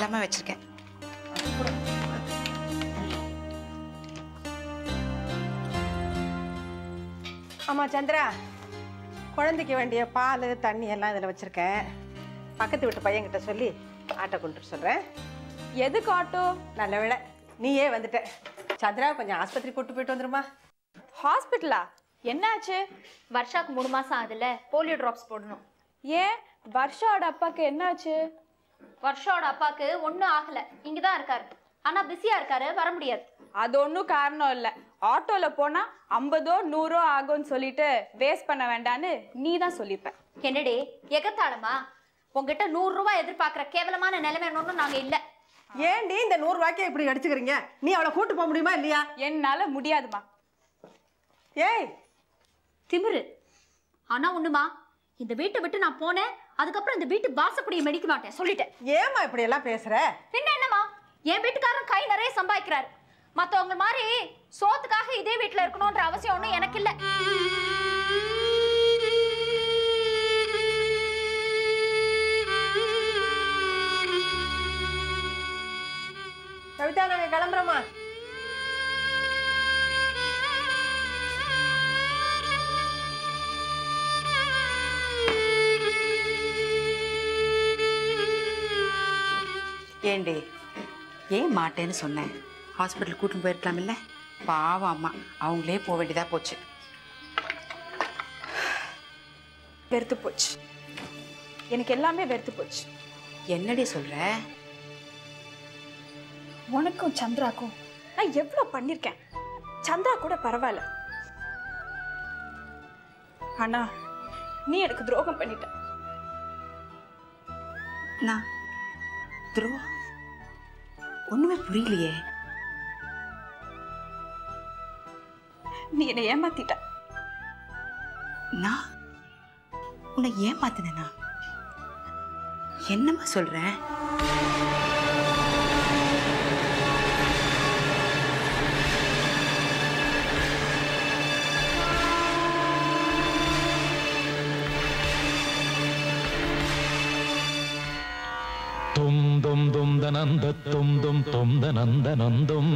தெரியாம வச்சிருக்கேன். ஆமா சந்திரா, குழந்தைக்கு வேண்டிய பால் தண்ணி எல்லாம் இதில் வச்சிருக்கேன். பக்கத்து வீட்டு பையன்கிட்ட சொல்லி ஆட்டோ கொண்டு சொல்கிறேன். எதுக்கு ஆட்டோ? நல்ல வேளை நீயே வந்துட்ட. சந்திரா கொஞ்சம் ஆஸ்பத்திரி கூட்டு போயிட்டு வந்துருமா? ஹாஸ்பிட்டலா? என்னாச்சு? வருஷாக்கு 3 மாசம் ஆகுதுல்ல, போலியோ டிராப்ஸ் போடணும். ஏன் வர்ஷாவோட அப்பாக்கு என்னாச்சு? வருஷோட அப்பாக்கு ஒன்றும் ஆகல, இங்கதான் இருக்காரு. ஆனா பிஸியா இருக்காரு, வர முடியாது. அது ஒன்றும் காரணம் இல்லை. ஆட்டோல போனா 50 100 ஆகும்னு சொல்லிட்டு வேஸ்ட் பண்ண வேண்டான்னு நீ தான் சொல்லிப்ப. என்னடி எகத்தாளமா? உங்ககிட்ட 100 ரூபாய் எதிர்பார்க்கிற கேவலமான நிலைமை ஒன்றும் நாங்க இல்ல. ஏன்டி இந்த 100 ரூபாய்க்கே இப்படி அடிச்சுக்கிறீங்க? நீ அவளை கூட்டு போக முடியுமா இல்லையா? என்னால முடியாதுமா. ஏய் திமிரு. ஆனா ஒண்ணுமா, இந்த வீட்டை விட்டு நான் போனேன், அதுக்கப்புறம் இந்த வீட்டு வாசப்படியை மெடிக்க மாட்டேன் சொல்லிட்டேன். ஏமா இப்படி எல்லாம் பேசுற? பின்ன என்னமா, என் வீட்டுக்காரன் கை நிறைய சம்பாதிக்கிறாரு. மத்தவங்க மாதிரி சோத்துக்காக இதே வீட்டுல இருக்கணும்ன்ற அவசியம் ஒண்ணும் எனக்கு இல்ல. கவிதா, நாங்க கிளம்புறோமா? ஏண்டி ஏன் மாட்டேன்னு சொன்னேன்? ஹாஸ்பிட்டல் கூட்டின்னு போயிருக்கலாம் இல்லை? பாவம் அம்மா, அவங்களே போக வேண்டியதா போச்சு. வெறுத்து போச்சு, எனக்கு எல்லாமே வெறுத்து போச்சு. என்னடி சொல்ற? உனக்கும் சந்திராக்கும் நான் எவ்வளவு பண்ணிருக்கேன். சந்திரா கூட பரவாயில்ல, ஆனா நீ எனக்கு துரோகம் பண்ணிட்ட. நான் துரோகம்? ஒண்ணுமே புரியலையே. நீ என்னை ஏமாத்திட்ட. நான் உன்னை ஏமாத்தினா? என்னம்மா சொல்ற? தும் தும் தும் தனந்த தும் தும் தும் தனந்த நந்தும்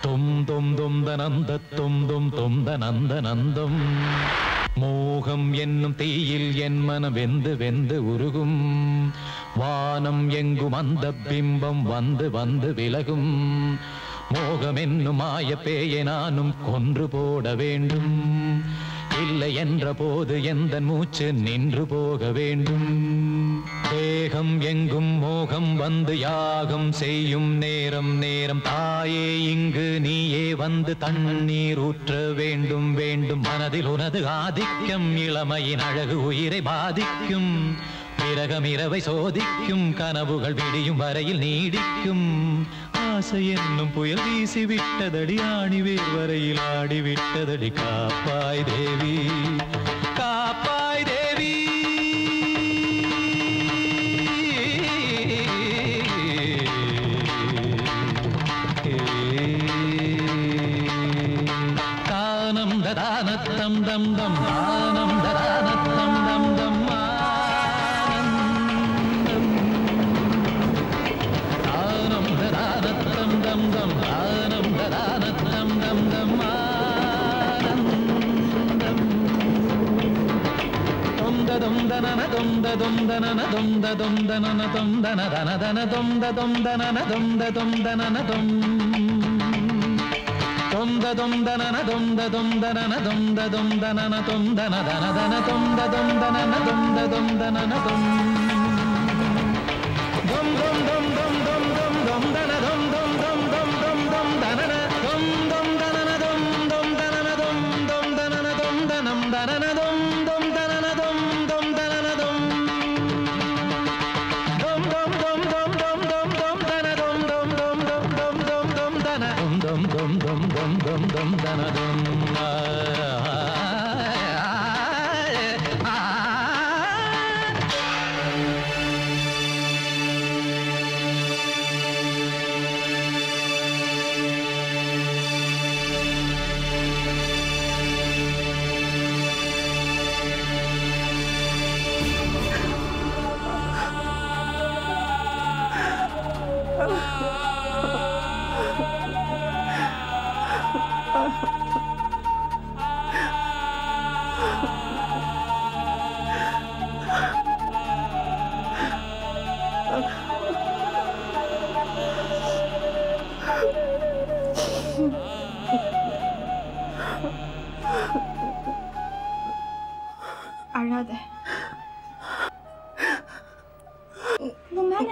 தும் தும் தும் தனந்த தும் தும் தும் தனந்த நந்தும். மோகம் என்னும் தீயில் என் மனம் வெந்து வெந்து உருகும். வானம் எங்கும் அந்த பிம்பம் வந்து வந்து விலகும். மோகம் என்னும் மாய பேயை நானும் கொன்று போட வேண்டும். இல்லை என்ற போது எந்த மூச்சு நின்று போக வேண்டும். தேகம் எங்கும் மோகம் வந்து யாகம் செய்யும் நேரம் நேரம். தாயே இங்கு நீயே வந்து தண்ணீர் ஊற்ற வேண்டும் வேண்டும். மனதில் உனது ஆதிக்கம் இளமையின் அழகு உயிரை பாதிக்கும். பிறகம் இரவை சோதிக்கும். கனவுகள் விடியும் வரையில் நீடிக்கும். ஆசை என்னும் புயல் வீசி விட்டதடி. ஆணிவேர் வரையில் ஆடிவிட்டதடி. காப்பாய் தேவி, காப்பாய் தேவி. தானம் ததானத்தம் தம் தம் தானம் ததானத்தம் தம் தம்.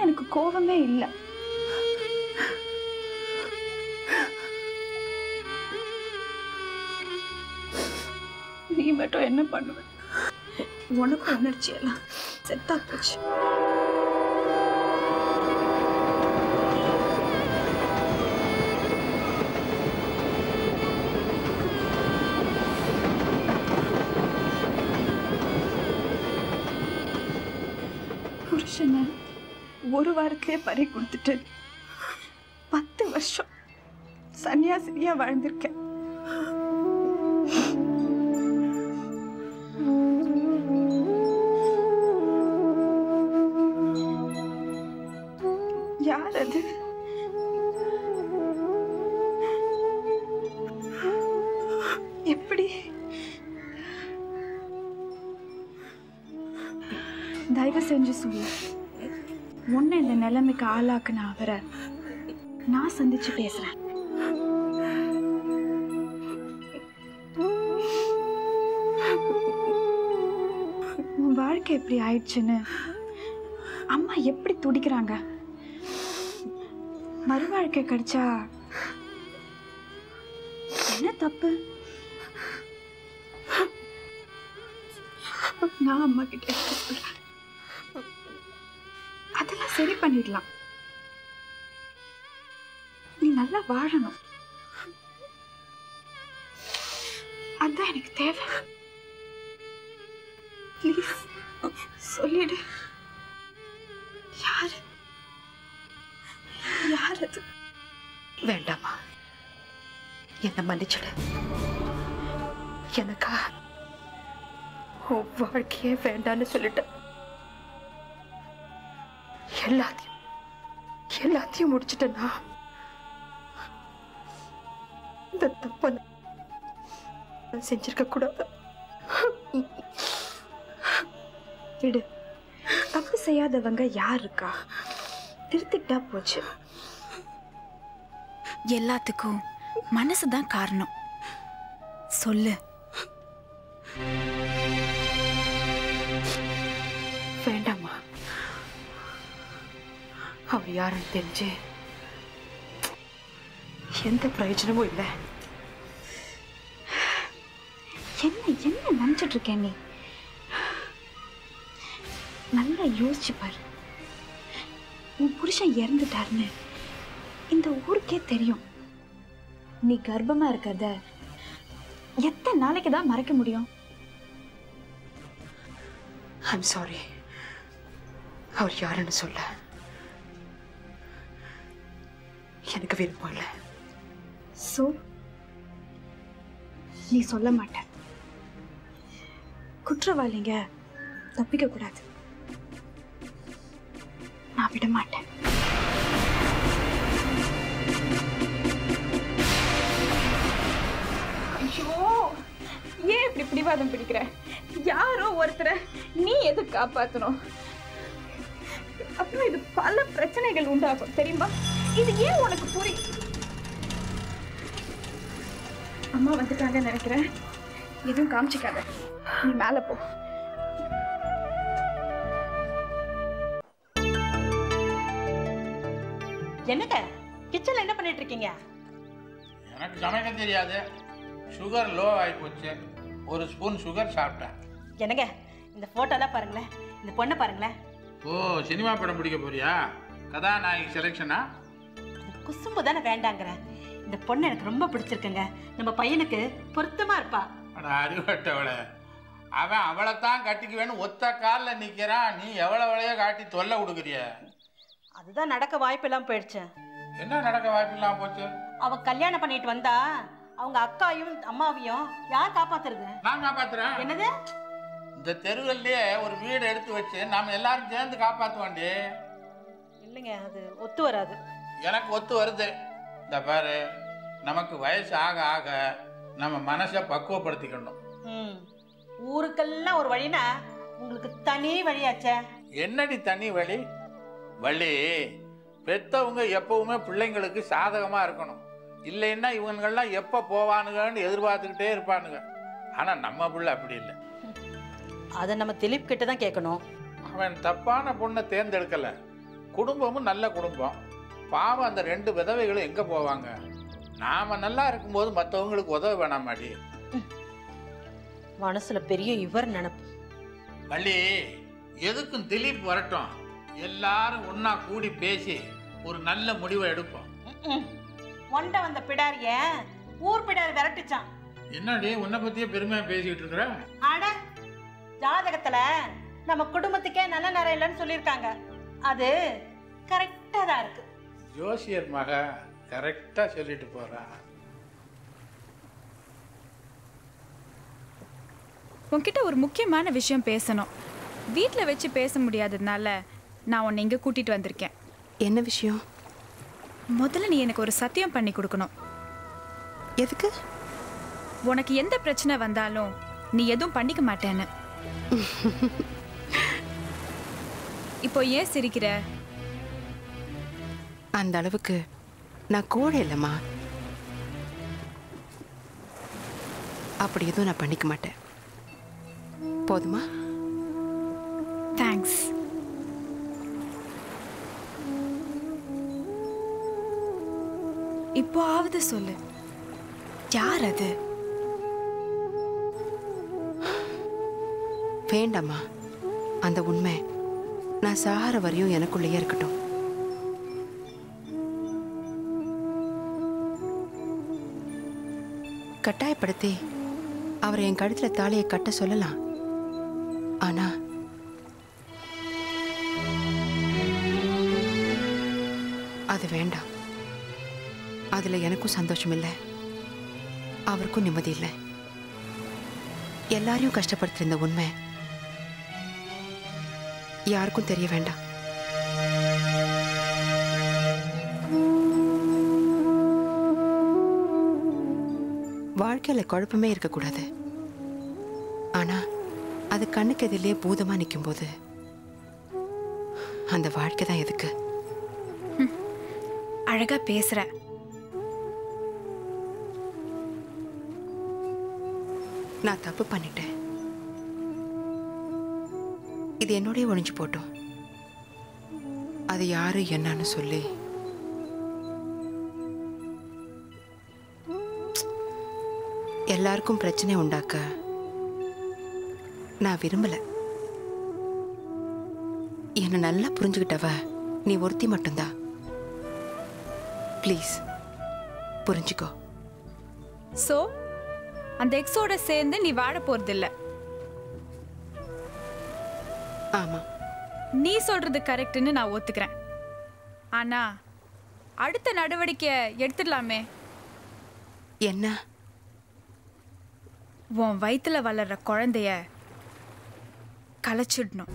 எனக்கு கோபமே இல்லை. நீ மட்டும் என்ன பண்ணுவ? உனக்கு உணர்ச்சி எல்லாம் செத்தா போச்சு. புருஷனை ஒரு வாரத்திலே பறி கொடுத்துட்டு 10 வருஷம் சன்னியாசினியா வாழ்ந்திருக்கேன். யார் அது? எப்படி? தயவு செஞ்சு சொல்லு. உன்னை இந்த நிலைமைக்கு ஆளாக்குன அவரை நான் சந்திச்சு பேசுறேன். உன் வாழ்க்கை எப்படி ஆயிடுச்சுன்னு அம்மா எப்படி துடிக்கிறாங்க. மறுவாழ்க்கை கிடைச்சா என்ன தப்பு? நான் அம்மா கிட்ட சொல்றேன். அதெல்லாம் சரி பண்ணிடலாம். நீ நல்லா வாழணும், அதான் எனக்கு தேவை. ப்ளீஸ் சொல்லிடு. யாரு யார் அது? வேண்டாமா, என்ன மன்னிச்சிடு. எனக்கா உன் வாழ்க்கையே வேண்டான்னு சொல்லிட்டேன். எல்லாத்தையும் முடிச்சிட்டேன்னா இந்த தப்ப நான் செஞ்சிருக்க கூடாது. விடு, தப்பு செய்யாதவங்க யார் இருக்கா? திருத்திட்டா போச்சு. எல்லாத்துக்கும் மனசுதான் காரணம். சொல்லு. வேண்டாமா, அவர் யாருன்னு தெரிஞ்சு எந்த பிரயோஜனமும் இல்லை. என்ன நினைச்சிட்டு இருக்கேன் நீ? நல்லா யோசிச்சு பாரு. உன் புருஷன் இறந்துட்டாருன்னு இந்த ஊருக்கே தெரியும். நீ கர்ப்பமா இருக்கிறத எத்தனை நாளைக்கு தான் மறைக்க முடியும்? ஐம் சாரி, அவர் யாருன்னு சொல்ல எனக்கு விருப்பம் இல்லை. சோ நீ சொல்ல மாட்ட. குற்றவாளிங்க தப்பிக்க கூடாது. நான் விட மாட்டேன். ஐயோ, ஏன் இப்படி பிடிவாதம் பிடிக்கிற? யாரோ ஒருத்தரை நீ எது காப்பாத்தணும்? அப்புறம் இது பல பிரச்சனைகள் உண்டாகும் தெரியுமா? இது ஏன் உனக்கு புரியும்? அம்மா வந்துட்டாங்கன்னு நினைக்கிறேன். எதுவும் காமிச்சிக்காத, நீ மேல போ. என்னங்க கிச்சன்ல என்ன பண்ணிட்டு இருக்கீங்க? எனக்கு சமைக்க தெரியாது. சுகர் லோ ஆகி போச்சு. ஒரு ஸ்பூன் சுகர் சாப்பிட்டேன். என்னங்க இந்த போட்டோலாம் பாருங்களேன், இந்த பொண்ணை பாருங்களேன். ஓ, சினிமா படம் பிடிக்க போறியா? கதாநாயகி செலெக்ஷனா? குசும்பு தானே வேண்டாங்கிறேன். இந்த பொண்ணு எனக்கு ரொம்ப பிடிச்சிருக்குங்க. நம்ம பையனுக்கு பொருத்தமா இருப்பா. அட அறிவட்டவளை, அவன் அவளைத்தான் கட்டிக்குவேன்னு ஒத்த காலில் நிற்கிறான். நீ எவ்வளோவளையோ காட்டி தொல்லை கொடுக்குறிய. அதுதான் நடக்க வாய்ப்பு எல்லாம் போயிடுச்சு. என்ன நடக்க வாய்ப்பு இல்லாம போச்சு? அவ கல்யாணம் பண்ணிட்டு வந்தா அவங்க அக்காவையும் அம்மாவையும் யார் காப்பாத்துறது? நான் காப்பாத்துறேன். என்னது? இந்த தெருவிலேயே ஒரு வீடு எடுத்து வச்சு நாம எல்லாரும் சேர்ந்து காப்பாற்றுவாண்டி. இல்லைங்க, அது ஒத்து வராது. எனக்கு ஒத்து வருது. இந்த பாரு, நமக்கு வயசு ஆக ஆக நம்ம மனசை பக்குவப்படுத்திக்கணும். ஊருக்கெல்லாம் ஒரு வழினா உங்களுக்கு தனி வழியாச்சே. என்னடி தனி வழி? வழி பெற்றவங்க எப்பவுமே பிள்ளைங்களுக்கு சாதகமாக இருக்கணும். இல்லைன்னா இவங்கெல்லாம் எப்போ போவானுங்கன்னு எதிர்பார்த்துக்கிட்டே இருப்பானுங்க. ஆனால் நம்ம பிள்ளை அப்படி இல்லை. அதை நம்ம திலீப் கிட்ட தான் கேட்கணும். அவன் தப்பான பொண்ணை தேர்ந்தெடுக்கலை. குடும்பமும் நல்ல குடும்பம். பாவம் அந்த 2 விதவைகளும் எங்கே போவாங்க? நாம் நல்லா இருக்கும்போது மற்றவங்களுக்கு உதவ வேணாமாடி? மனசுல பெரிய இவர் நினைப்பு. வள்ளி, எதுக்கும் திலீப் வரட்டும், எல்லாரும் ஒன்னா கூடி பேசி ஒரு நல்ல முடிவை எடுப்போம். ஒண்ட வந்த பிடாரிய ஊர் பிடாரி விரட்டுச்சான். என்னடி உன்னை பத்தியே பெருமையா பேசிக்கிட்டு இருக்கிற? அட, ஜாதகத்துல நம்ம குடும்பத்துக்கே நல்ல நேரம் இல்லைன்னு சொல்லியிருக்காங்க. அது கரெக்டா தான் இருக்கு. ஜோசியர் மக கரெக்டா சொல்லிட்டு போறா. உன்கிட்ட ஒரு முக்கியமான விஷயம் பேசணும். வீட்டில் வச்சு பேச முடியாததுனால நான் உன்னை இங்கே கூட்டிட்டு வந்திருக்கேன். என்ன விஷயம்? முதல்ல நீ எனக்கு ஒரு சத்தியம் பண்ணி கொடுக்கணும். எதுக்கு? உனக்கு எந்த பிரச்சனை வந்தாலும் நீ எதுவும் பண்ணிக்க மாட்டேன்னு. இப்போ ஏன் சிரிக்கிற? அந்த அளவுக்கு நான் கோழை இல்லைம்மா. அப்படி எதுவும் நான் பண்ணிக்க மாட்டேன். போதுமா? தேங்க்ஸ். இப்போ ஆவது சொல்லு, யார் அது? வேண்டாம்மா, அந்த உண்மை நான் சாகிற வரையும் எனக்குள்ளேயே இருக்கட்டும். கட்டாயப்படுத்தி அவரை என் கழுத்துல தாலியை கட்ட சொல்லலாம். ஆனா அது வேண்டாம். அதுல எனக்கும் சந்தோஷம் இல்லை, அவருக்கும் நிம்மதி இல்லை. எல்லாரையும் கஷ்டப்படுத்திருந்த உண்மை யாருக்கும் தெரிய வேண்டாம். வாழ்க்கையில குழப்பமே இருக்கக்கூடாது. ஆனா அது கண்ணுக்கு எதிலே பூதமா நிற்கும் போது அந்த வாழ்க்கை தான் எதுக்கு? அழகா பேசுற. நான் தப்பு பண்ணிட்டேன். இது என்னோடய ஒழிஞ்சு போட்டோம். அது யாரு என்னன்னு சொல்லி எல்லாருக்கும் பிரச்சனை உண்டாக்க நான் விரும்பல. என்னை நல்லா புரிஞ்சுக்கிட்டவ நீ ஒருத்தி மட்டும்தான். ப்ளீஸ் புரிஞ்சுக்கோ. சோ அந்த எக்ஸோட சேர்ந்து நீ வாழ போறதில்ல. ஆமா, நீ சொல்றது கரெக்ட்னு நான் ஒத்துக்கிறேன். ஆனா அடுத்த நடவடிக்கை எடுத்துடலாமே. என்ன? உன் வயித்துல வளர்ற குழந்தைய கலைச்சிடணும்.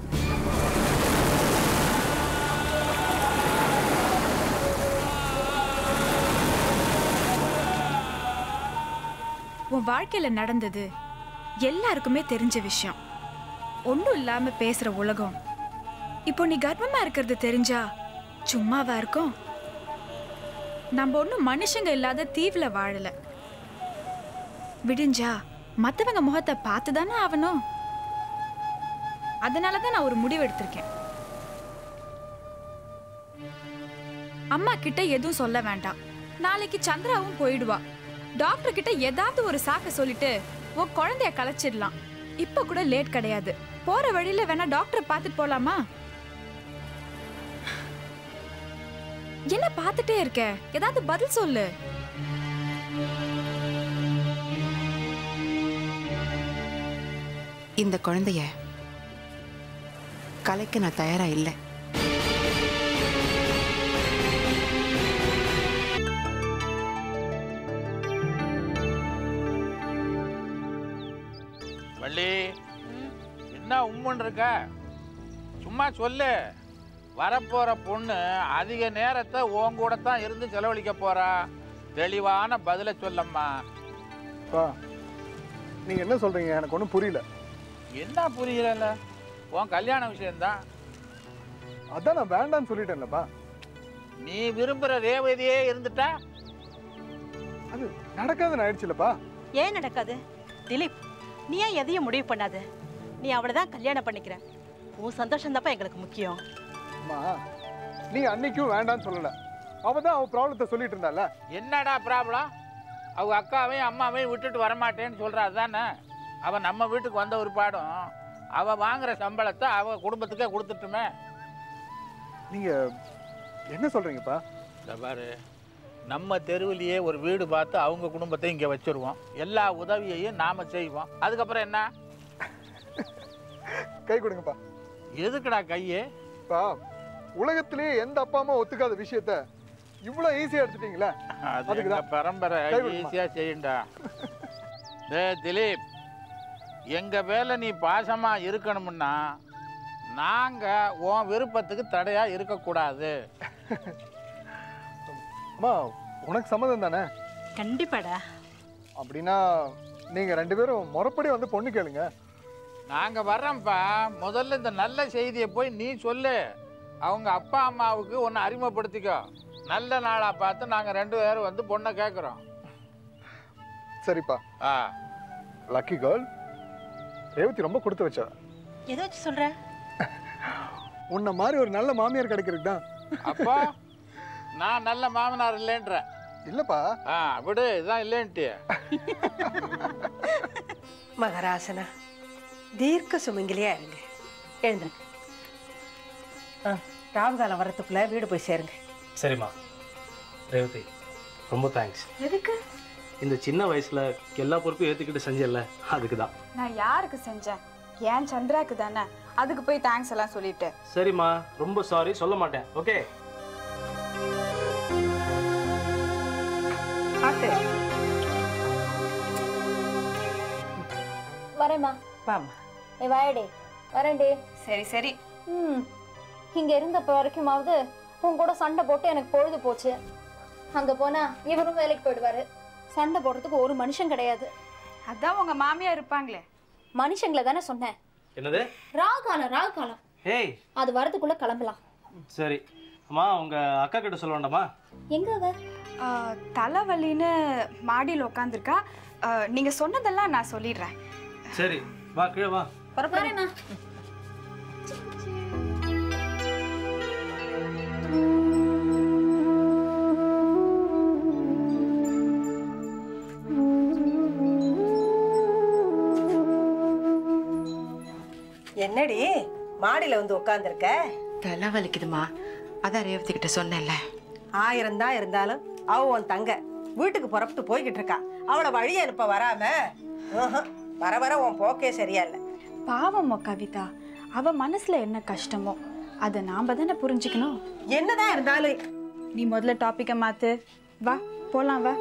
உன் வாழ்க்கையில நடந்தது எல்லாருக்குமே தெரிஞ்ச விஷயம். ஒன்றும் இல்லாம பேசுற உலகம் இப்போ நீ கர்ப்பமா இருக்கிறது தெரிஞ்சா சும்மாவா இருக்கும்? நம்ம ஒன்றும் மனுஷங்க இல்லாத தீவுல வாழல. விடிஞ்சா மற்றவங்க முகத்தை பார்த்து தானே ஆகணும். அதனால தான் நான் ஒரு முடிவு எடுத்திருக்கேன். அம்மா கிட்ட எதுவும் சொல்ல வேண்டாம். நாளைக்கு சந்திராவும் போயிடுவா. டாக்டர் கிட்ட ஏதாவது ஒரு சாக்க சொல்லிட்டு உன் குழந்தைய கலைச்சிடலாம். இப்ப கூட லேட் கிடையாது. போற வழியில வேணா டாக்டரை பார்த்துட்டு போலாமா? என்ன பார்த்துட்டே இருக்க? ஏதாவது பதில் சொல்லு. இந்த குழந்தைய கலைக்க நான் தயாரா இல்லை. வள்ளி, என்ன உம்முன்னு இருக்க? சும்மா சொல்லு. வரப்போற பொண்ணு அதிக நேரத்தை உன் கூட தான் இருந்து செலவழிக்க போறா. தெளிவான பதில சொல்லம்மா. நீங்க என்ன சொல்றீங்க? எனக்கு ஒன்றும் புரியல. என்ன புரியல? உன் கல்யாண விஷயம்தான். அதான் நான் வேண்டான்னு சொல்லிட்டேன்லப்பா. நீ விரும்புற ரேவதியே இருந்துட்டா அது நடக்காதுன்னு ஆயிடுச்சுலப்பா. ஏன் நடக்காது? திலீப், நீ ஏன் எதையும் முடிவு பண்ணாத? நீ அவளை தான் கல்யாணம் பண்ணிக்கிற. உன் சந்தோஷம் தான்ப்பா எங்களுக்கு முக்கியம். அம்மா, நீங்க அன்னைக்கும் வேண்டான்னு சொல்லல. அவ தான் அவ ப்ராப்ளத்தை சொல்லிட்டு இருந்தால. என்னடா ப்ராப்ளம்? அவங்க அக்காவையும் அம்மாவையும் விட்டுட்டு வரமாட்டேன்னு சொல்றா தானே. அவ நம்ம வீட்டுக்கு வந்த ஒரு பாடம் அவ வாங்குற சம்பளத்தை அவ குடும்பத்துக்கே கொடுத்துட்டுமே. நீங்க என்ன சொல்றீங்கப்பா? இந்த பாரு, நம்ம தெருவிலேயே ஒரு வீடு பார்த்து அவங்க குடும்பத்தை இங்கே வச்சிருவோம். எல்லா உதவியையும் நாம செய்வோம். அதுக்கப்புறம் என்ன? கை கொடுங்கப்பா. எதுக்குடா கையே? உலகத்திலேயே எந்த அப்பா அம்மா ஒத்துக்காத விஷயத்த இவ்வளவு ஈஸியா எடுத்துட்டீங்களா? அதுக்கு பரம்பரை ஈஸியா செய்யுண்டா. திலீப், எங்க வேலை நீ பாசமா இருக்கணும்னா நாங்க உன் விருப்பத்துக்கு தடையா இருக்கக்கூடாது. அம்மா, உனக்கு சம்மதம் தானே? கண்டிப்பாடா. அப்படின்னா நீங்க 2 பேரும் முறைப்படி வந்து பொண்ணு கேளுங்க. நாங்க வர்றோம்ப்பா. முதல்ல இந்த நல்ல செய்தியை போய் நீ சொல்லு. அவங்க அப்பா அம்மாவுக்கு ஒன்று அறிமுகப்படுத்திக்கோ. நல்ல நாளா பார்த்து நாங்க 2 பேரும் வந்து பொண்ணை கேட்குறோம். சரிப்பா. Lucky girl. ரேவதி ரொம்ப கொடுத்து வச்சா. எதை வச்சு சொல்ற? உன்ன மாதிரி ஒரு நல்ல மாமியார் கிடைக்கிறதுக்கு தான். அப்பா நான் நல்ல மாமனார் இல்லைன்ற? இல்லப்பா. விடு, இதான் இல்லைன்ட்டு. மகராசனா, தீர்க்க சுமங்கலியா இருங்க. எழுந்துருங்க. ராவுகாலம் வரத்துக்குள்ள வீடு போய் சேருங்க. சரிம்மா. ரேவதி, ரொம்ப தேங்க்ஸ். எதுக்கு? இந்த சின்ன வயசுல எல்லா பொறுப்பையும் ஏற்றுக்கிட்டு செஞ்சல, அதுக்கு தான். நான் யாருக்கு செஞ்சேன்? ஏன் சந்திராக்கு தானே. அதுக்கு போய் தேங்க்ஸ் எல்லாம் சொல்லிட்டு. சரிம்மா, ரொம்ப சாரி, சொல்ல மாட்டேன். ஓகே. வரேம்மா. வாம்மா. வாயடே. வரேன்டே. சரி சரி. இங்க இருந்தப்ப வரைக்குமாவது உன் கூட சண்டை போட்டு எனக்கு பொழுது போச்சு. அங்க போனா இவரும் வேலைக்கு போயிடுவாரு. சண்டை போடுறதுக்கு ஒரு மனுஷன் கிடையாது. அதான் உங்க மாமியா இருப்பாங்களே. மனுஷங்களை தானே சொன்னேன். என்னது? ராகுகாலம். ஏய், அது வரதுக்குள்ள கிளம்பலாம். சரி அம்மா, உங்க அக்கா கிட்ட சொல்ல வேண்டாமா? எங்க அவ? தலைவலின்னு மாடியில் உட்காந்துருக்கா. நீங்க சொன்னதெல்லாம் நான் சொல்லிடுறேன். சரி, வா கீழே வா. வரேண்ணா. என்னடி மாடியில வந்து உட்கார்ந்துருக்க? தலை வலிக்குதுமா. அதான் ரேவதி கிட்ட சொன்னேன்ல. 1000 தான் இருந்தாலும் அவ உன் தங்க. வீட்டுக்கு புறப்பட்டு போய்கிட்டு இருக்கா. அவளை வழி அனுப்ப வராம வர வர உன் போக்கே சரியா இல்ல. பாவமோ கவிதா, அவ மனசுல என்ன கஷ்டமோ அதை நாம தானே புரிஞ்சுக்கணும். என்னதான் இருந்தாலும் நீ முதல்ல டாபிக்கை மாத்து. வா போலாம், வா.